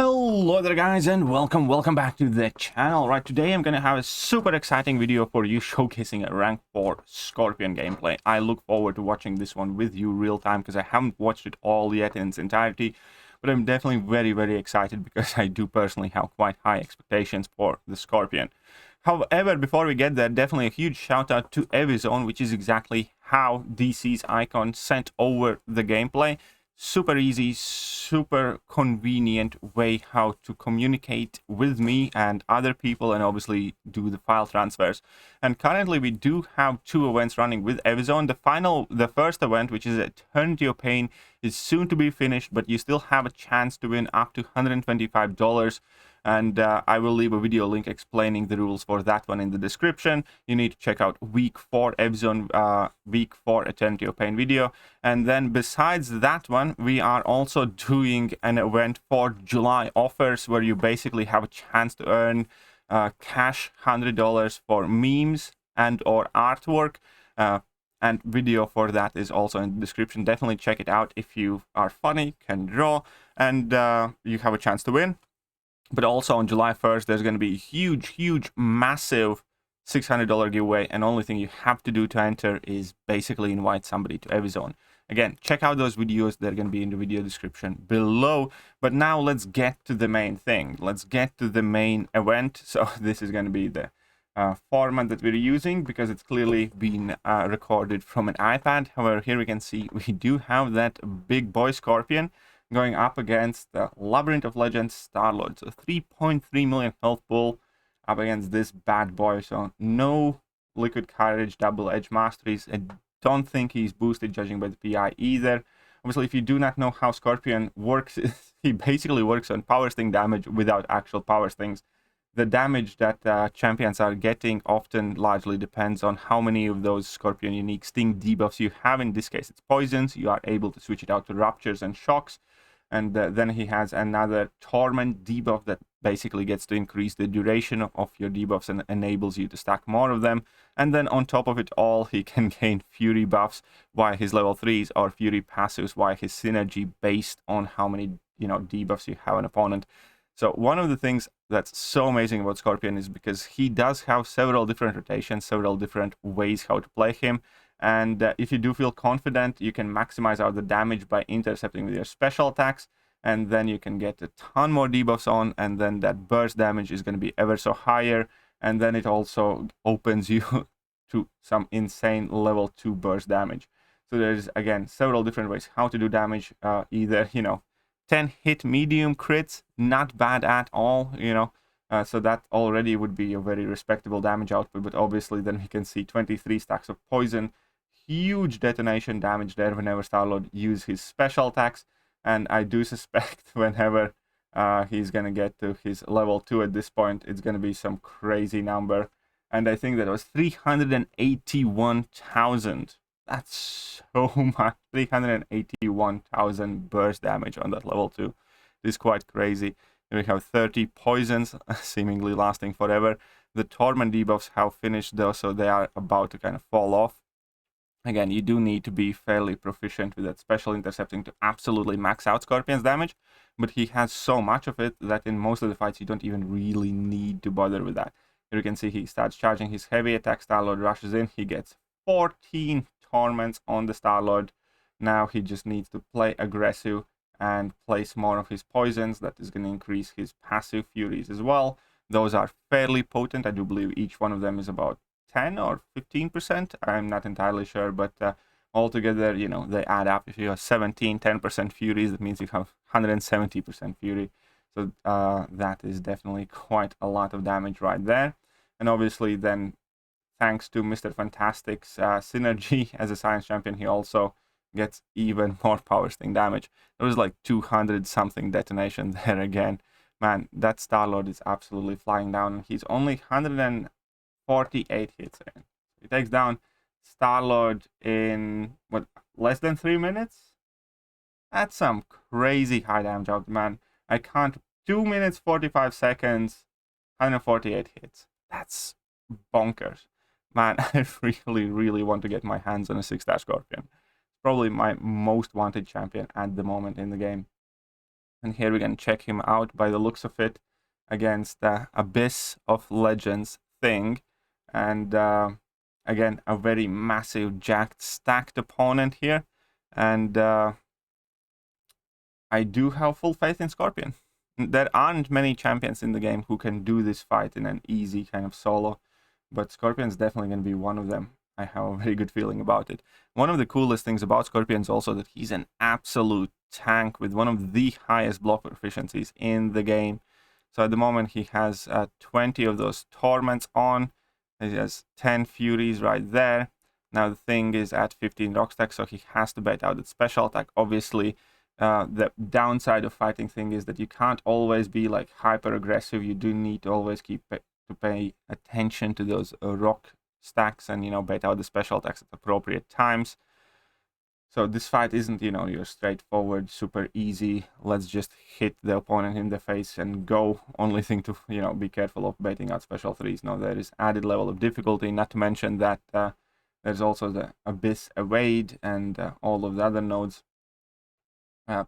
Hello there guys, and welcome back to the channel. Right, today I'm gonna have a super exciting video for you showcasing a rank 4 Scorpion gameplay. I look forward to watching this one with you real time because I haven't watched it all yet in its entirety, but I'm definitely very excited because I do personally have quite high expectations for the Scorpion. However, before we get there, definitely a huge shout out to Evizone, which is exactly how DC's icon sent over the gameplay. Super easy, super convenient way how to communicate with me and other people, and obviously do the file transfers. And currently we do have 2 events running with Evizone. The first event, which is Eternity of Pain, is soon to be finished, but you still have a chance to win up to $125. And I will leave a video link explaining the rules for that one in the description. You need to check out week 4 Evizone, week 4 Eternity of Pain video. And then besides that one, we are also doing an event for July offers where you basically have a chance to earn cash $100 for memes and or artwork. And video for that is also in the description. Definitely check it out if you are funny, can draw, and you have a chance to win. But also on July 1st, there's going to be a huge, massive $600 giveaway. And only thing you have to do to enter is basically invite somebody to Evizone. Again, check out those videos. They're going to be in the video description below. But now let's get to the main thing. Let's get to the main event. So this is going to be the format that we're using because it's clearly been recorded from an iPad. However, here we can see we do have that big boy Scorpion going up against the Labyrinth of Legends Star-Lord. So 3.3 million health pool up against this bad boy. So no Liquid Courage, Double Edge Masteries. I don't think he's boosted judging by the PI either. Obviously, if you do not know how Scorpion works, he basically works on power sting damage without actual power stings. The damage that champions are getting often largely depends on how many of those Scorpion unique sting debuffs you have. In this case, it's poisons. You are able to switch it out to ruptures and shocks. And then he has another Torment debuff that basically gets to increase the duration of your debuffs and enables you to stack more of them. And then on top of it all, he can gain Fury buffs via his level 3s or Fury passives via his synergy based on how many debuffs you have an opponent. So one of the things that's so amazing about Scorpion is because he does have several different rotations, several different ways how to play him. And if you do feel confident, you can maximize out the damage by intercepting with your special attacks. And then you can get a ton more debuffs on. And then that burst damage is going to be ever so higher. And then it also opens you to some insane level 2 burst damage. So there's, again, several different ways how to do damage. Either, 10 hit medium crits, not bad at all, so that already would be a very respectable damage output. But obviously then we can see 23 stacks of poison. Huge detonation damage there whenever Star-Lord uses his special attacks. And I do suspect whenever he's going to get to his level 2 at this point, it's going to be some crazy number. And I think that was 381,000. That's so much. 381,000 burst damage on that level 2. This is quite crazy. We have 30 poisons, seemingly lasting forever. The Torment debuffs have finished though, so they are about to kind of fall off. Again, you do need to be fairly proficient with that special intercepting to absolutely max out Scorpion's damage, but he has so much of it that in most of the fights you don't even really need to bother with that. Here you can see he starts charging his heavy attack, Star-Lord rushes in, he gets 14 torments on the Star-Lord. Now he just needs to play aggressive and place more of his poisons. That is going to increase his passive furies as well. Those are fairly potent. I do believe each one of them is about 10 or 15%. I'm not entirely sure, but altogether, they add up. If you have 10% furies, that means you have 170% fury. So that is definitely quite a lot of damage right there. And obviously then, thanks to Mr. Fantastic's synergy as a science champion, he also gets even more power sting damage. There was like 200 something detonation there again. Man, that Star-Lord is absolutely flying down. He's only 148 hits in. He takes down Star-Lord in, less than 3 minutes? That's some crazy high damage out, man. I can't, 2 minutes, 45 seconds, 148 hits. That's bonkers. Man, I really want to get my hands on a 6-star Scorpion. Probably my most wanted champion at the moment in the game. And here we can check him out by the looks of it against Abyss of Legends thing. And again, a very massive jacked stacked opponent here. And I do have full faith in Scorpion. There aren't many champions in the game who can do this fight in an easy kind of solo, but Scorpion's definitely going to be one of them. I have a very good feeling about it. One of the coolest things about Scorpion is also that he's an absolute tank with one of the highest block efficiencies in the game. So at the moment he has 20 of those torments on. He has 10 furies right there. Now the thing is at 15 rock stack, so he has to bait out its special attack. Obviously, the downside of fighting thing is that you can't always be like hyper aggressive. You do need to always pay attention to those rock stacks and, you know, bait out the special attacks at appropriate times. So this fight isn't, you know, your straightforward, super easy, let's just hit the opponent in the face and go. Only thing to, you know, be careful of baiting out special threes. No, there is added level of difficulty, not to mention that there's also the Abyss Evade and all of the other nodes.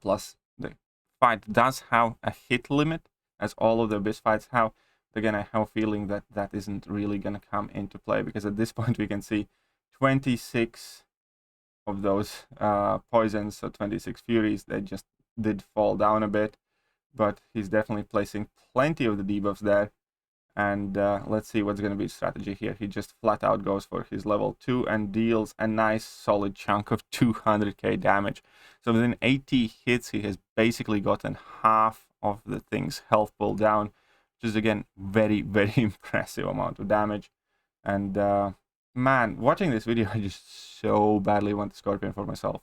Plus, the fight does have a hit limit, as all of the Abyss fights have. Again, I have a feeling that that isn't really going to come into play, because at this point we can see 26 of those poisons, so 26 furies. They just did fall down a bit, but he's definitely placing plenty of the debuffs there. And let's see what's going to be his strategy here. He just flat out goes for his level 2 and deals a nice solid chunk of 200k damage. So within 80 hits, he has basically gotten half of the thing's health pulled down, which is again very, very impressive amount of damage. And man, watching this video, I just so badly want the Scorpion for myself.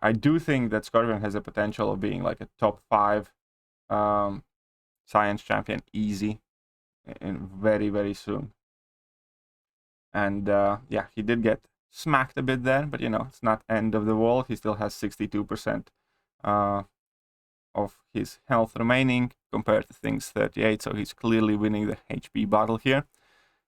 I do think that Scorpion has a potential of being like a top 5 science champion easy in very, very soon. And yeah, he did get smacked a bit there, but you know, it's not end of the world. He still has 62% of his health remaining compared to things 38, so he's clearly winning the HP battle here.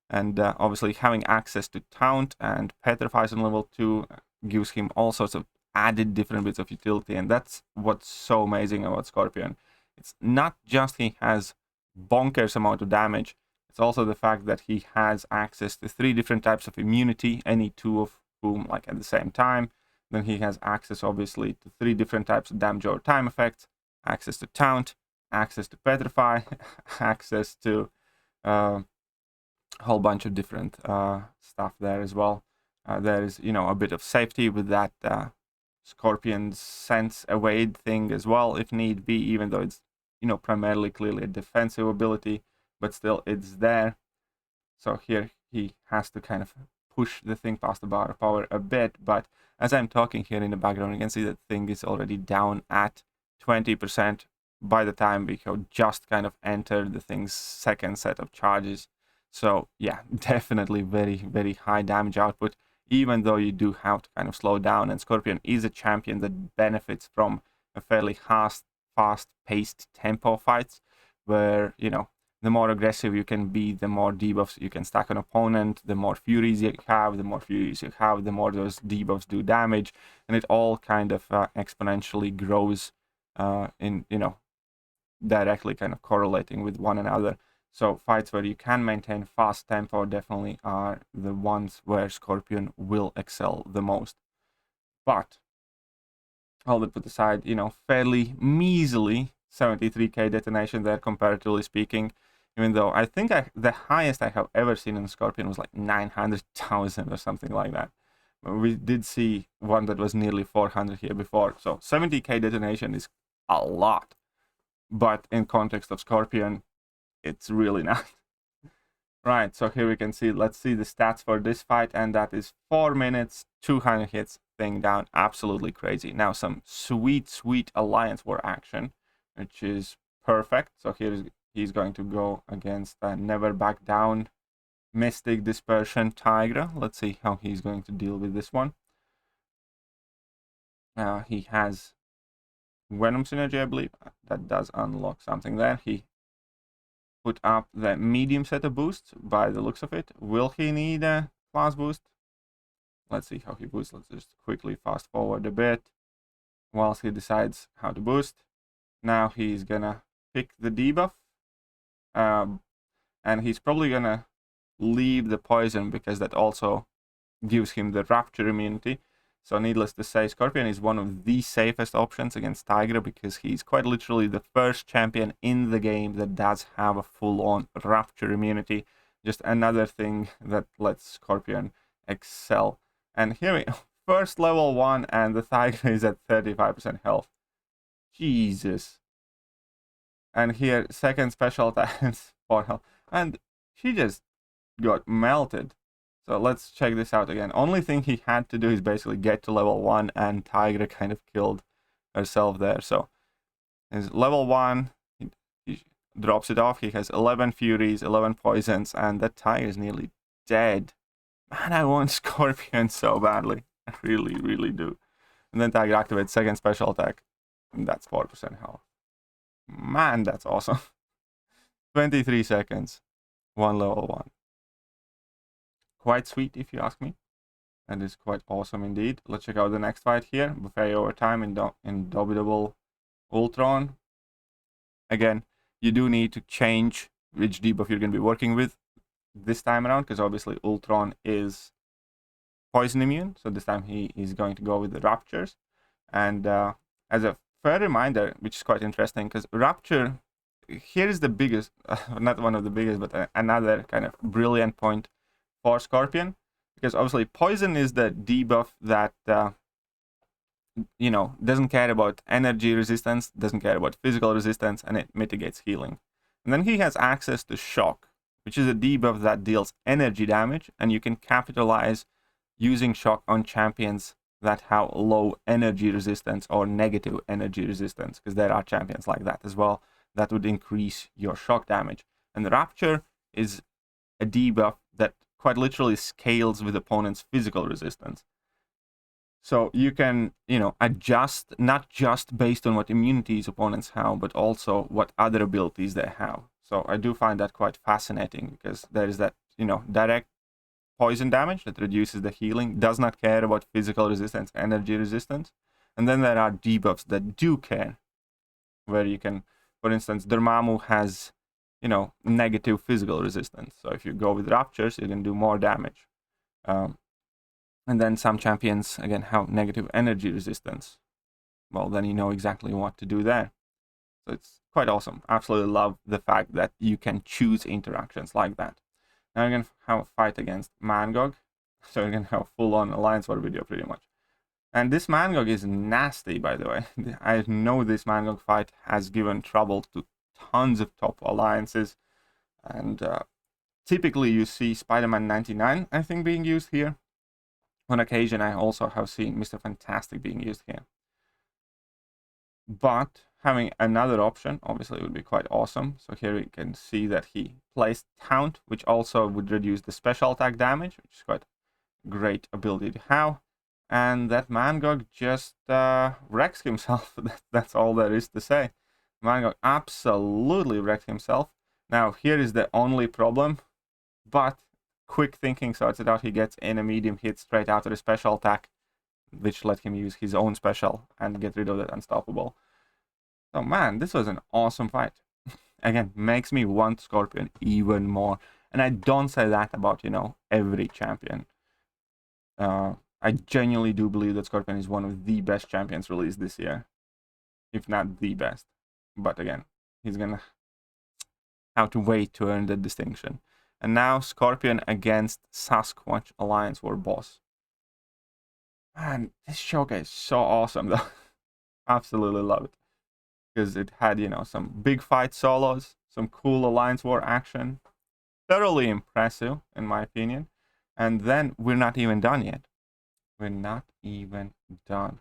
And obviously having access to Taunt and Petrifies on level 2 gives him all sorts of added different bits of utility, and that's what's so amazing about Scorpion. It's not just he has bonkers amount of damage, it's also the fact that he has access to 3 different types of immunity, any 2 of whom like at the same time. Then he has access obviously to 3 different types of damage over time effects, access to Taunt, access to Petrify, access to a whole bunch of different stuff there as well. There is, you know, a bit of safety with that Scorpion's Sense Evade thing as well, if need be, even though it's, you know, primarily clearly a defensive ability, but still it's there. So here he has to kind of push the thing past the bar of power a bit, but as I'm talking here in the background, you can see that thing is already down at 20% by the time we have just kind of entered the thing's second set of charges. So yeah, definitely very, very high damage output, even though you do have to kind of slow down. And Scorpion is a champion that benefits from a fairly fast-paced tempo fights, where, you know, the more aggressive you can be, the more debuffs you can stack on opponent, the more furies you have, the more those debuffs do damage, and it all kind of exponentially grows in, you know, directly kind of correlating with one another. So fights where you can maintain fast tempo definitely are the ones where Scorpion will excel the most. But all that put aside, you know, fairly measly 73k detonation there, comparatively speaking, even though I think the highest I have ever seen in Scorpion was like 900,000 or something like that. We did see one that was nearly 400 here before, so 70k detonation is a lot, but in context of Scorpion, it's really not. Right, so here we can see, let's see the stats for this fight, and that is 4 minutes, 200 hits, thing down, absolutely crazy. Now some sweet Alliance War action, which is perfect. So here he's going to go against Never Back Down, Mystic Dispersion Tigra. Let's see how he's going to deal with this one. He has Venom Synergy, I believe. That does unlock something there. He put up the medium set of boosts by the looks of it. Will he need a class boost? Let's see how he boosts. Let's just quickly fast forward a bit whilst he decides how to boost. Now he's gonna pick the debuff. And he's probably gonna leave the poison because that also gives him the rapture immunity. So needless to say, Scorpion is one of the safest options against Tigra because he's quite literally the first champion in the game that does have a full-on rapture immunity. Just another thing that lets Scorpion excel. And here we first level 1 and the Tigra is at 35% health. Jesus. And here, second special attack for health. And she just got melted. So let's check this out again. Only thing he had to do is basically get to level 1 and Tigra kind of killed herself there. So his level 1, he drops it off. He has 11 furies, 11 poisons, and that Tigra is nearly dead. Man, I want Scorpion so badly. I really, really do. And then Tigra activates second special attack. And that's 4% health. Man, that's awesome. 23 seconds. 1 level 1. Quite sweet, if you ask me. That is quite awesome indeed. Let's check out the next fight here. Buffet overtime in Indomitable Ultron. Again, you do need to change which debuff you're going to be working with this time around, because obviously Ultron is poison immune. So this time he is going to go with the Raptures. And as a fair reminder, which is quite interesting, because Rapture, here is the biggest, not one of the biggest, but another kind of brilliant point for Scorpion, because obviously poison is the debuff that doesn't care about energy resistance, doesn't care about physical resistance, and it mitigates healing. And then he has access to shock, which is a debuff that deals energy damage, and you can capitalize using shock on champions that have low energy resistance or negative energy resistance, because there are champions like that as well that would increase your shock damage. And the Rapture is a debuff that quite literally scales with opponent's physical resistance. So you can, adjust not just based on what immunities opponents have, but also what other abilities they have. So I do find that quite fascinating, because there is that, direct poison damage that reduces the healing, does not care about physical resistance, energy resistance. And then there are debuffs that do care, where you can, for instance, Dormammu has, negative physical resistance. So if you go with Raptures, you can do more damage. And then some champions, again, have negative energy resistance. Well, then you know exactly what to do there. So it's quite awesome. Absolutely love the fact that you can choose interactions like that. Now we're going to have a fight against Mangog. So we're going to have a full-on Alliance War video pretty much. And this Mangog is nasty, by the way. I know this Mangog fight has given trouble to tons of top alliances. And typically you see Spider-Man 99, I think, being used here. On occasion, I also have seen Mr. Fantastic being used here. But having another option, obviously, would be quite awesome. So here we can see that he placed Taunt, which also would reduce the special attack damage, which is quite a great ability to have. And that Mangog just wrecks himself. That's all there is to say. Mangog absolutely wrecked himself. Now, here is the only problem, but quick thinking sorts it out. He gets in a medium hit straight out of the special attack, which let him use his own special and get rid of that unstoppable. So man, this was an awesome fight. Again, makes me want Scorpion even more. And I don't say that about, every champion. I genuinely do believe that Scorpion is one of the best champions released this year. If not the best. But again, he's gonna have to wait to earn the distinction. And now Scorpion against Sasquatch Alliance War boss. Man, this showcase is so awesome though. Absolutely love it. Because it had, some big fight solos, some cool Alliance War action. Thoroughly impressive, in my opinion. And then we're not even done yet. We're not even done.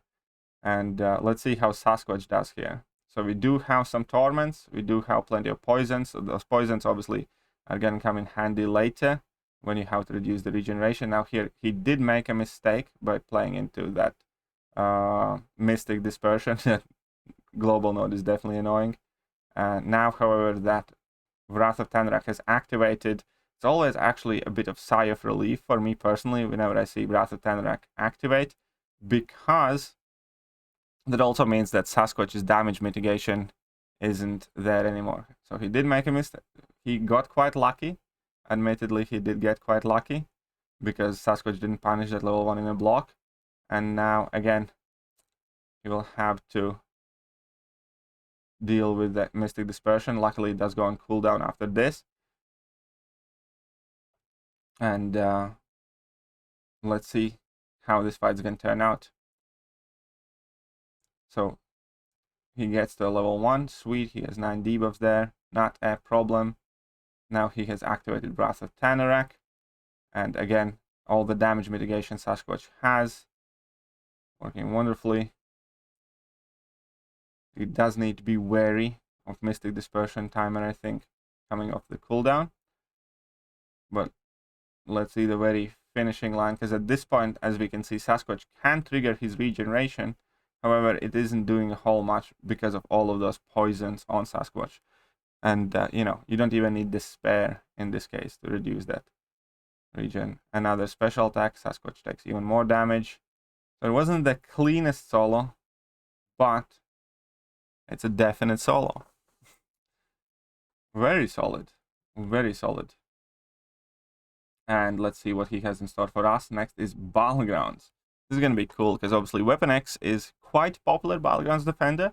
And let's see how Sasquatch does here. So we do have some torments. We do have plenty of poisons. So those poisons obviously are going to come in handy later when you have to reduce the regeneration. Now here, he did make a mistake by playing into that Mystic Dispersion. Global node is definitely annoying. Now, however, that Wrath of Tenrak has activated, it's always actually a bit of sigh of relief for me personally whenever I see Wrath of Tenrak activate, because that also means that Sasquatch's damage mitigation isn't there anymore. So he did make a mistake. He got quite lucky. Admittedly, he did get quite lucky because Sasquatch didn't punish that level 1 in a block. And now, again, he will have to deal with that Mystic Dispersion. Luckily, it does go on cooldown after this. And let's see how this fight's going to turn out. So he gets to a level 1. Sweet, he has 9 debuffs there. Not a problem. Now he has activated Wrath of Tanarak. And again, all the damage mitigation Sasquatch has. Working wonderfully. He does need to be wary of Mystic Dispersion timer, I think, coming off the cooldown. But let's see the very finishing line, because at this point, as we can see, Sasquatch can trigger his regeneration. However, it isn't doing a whole much because of all of those poisons on Sasquatch. And, you know, you don't even need Despair in this case to reduce that regen. Another special attack, Sasquatch takes even more damage. So it wasn't the cleanest solo, but it's a definite solo. Very solid. Very solid. And let's see what he has in store for us. Next is Battlegrounds. This is going to be cool because obviously Weapon X is quite popular Battlegrounds defender.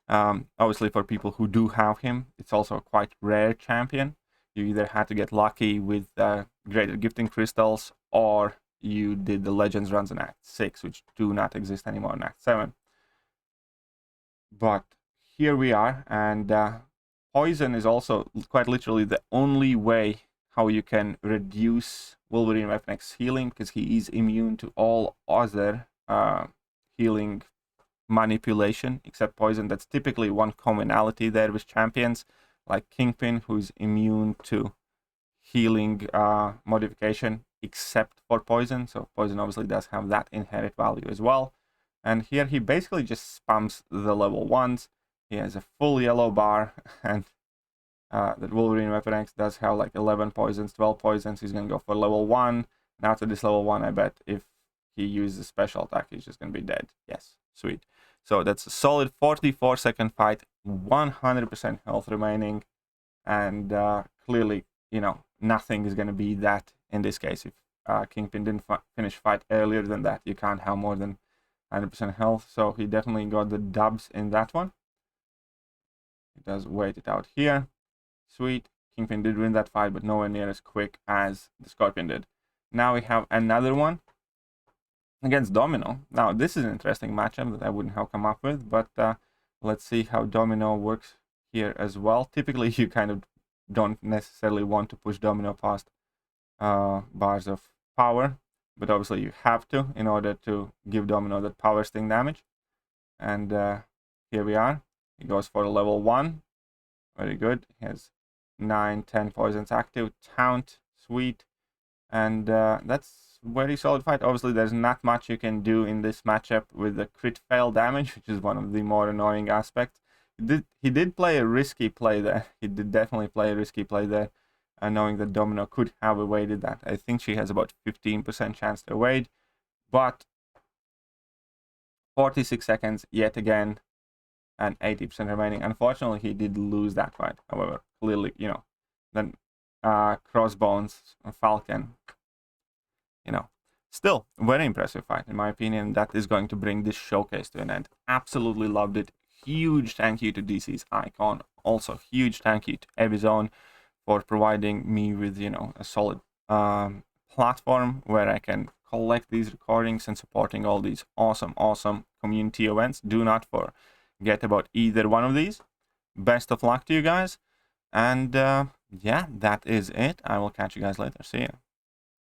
Obviously for people who do have him, it's also a quite rare champion. You either had to get lucky with greater gifting crystals, or you did the Legends runs in Act 6, which do not exist anymore in Act 7. But here we are, and poison is also quite literally the only way how you can reduce Wolverine Weapon X healing, because he is immune to all other healing manipulation except poison. That's typically one commonality there with champions like Kingpin, who's immune to healing modification except for poison. So poison obviously does have that inherent value as well. And here he basically just spams the level 1s. He has a full yellow bar, and that Wolverine Weapon X does have like 11 poisons, 12 poisons. He's going to go for level 1. And after this level 1, I bet if he uses a special attack, he's just going to be dead. Yes, sweet. So that's a solid 44-second fight, 100% health remaining. And clearly, you know, nothing is going to be that in this case. If Kingpin didn't finish fight earlier than that, you can't have more than 100% health. So he definitely got the dubs in that one. He does wait it out here. Sweet. Kingpin did win that fight, but nowhere near as quick as the Scorpion did. Now we have another one against Domino. Now, this is an interesting matchup that I wouldn't have come up with, but let's see how Domino works here as well. Typically, you kind of don't necessarily want to push Domino past bars of power, but obviously you have to in order to give Domino that power sting damage. And here we are. He goes for a level 1. Very good. He has 9, 10 poisons active. Taunt. Sweet. And that's very solid fight. Obviously, there's not much you can do in this matchup with the crit fail damage, which is one of the more annoying aspects. He did play a risky play there. He did definitely play a risky play there, knowing that Domino could have evaded that. I think she has about 15% chance to evade, but 46 seconds yet again, and 80% remaining. Unfortunately, he did lose that fight. However, clearly, you know, then Crossbones, Falcon, you know, still very impressive fight in my opinion. That is going to bring this showcase to an end. Absolutely loved it. Huge thank you to DC's Icon. Also huge thank you to Evizone for providing me with, you know, a solid platform where I can collect these recordings and supporting all these awesome community events. Do not forget about either one of these. Best of luck to you guys, and yeah, that is it. I will catch you guys later. See ya.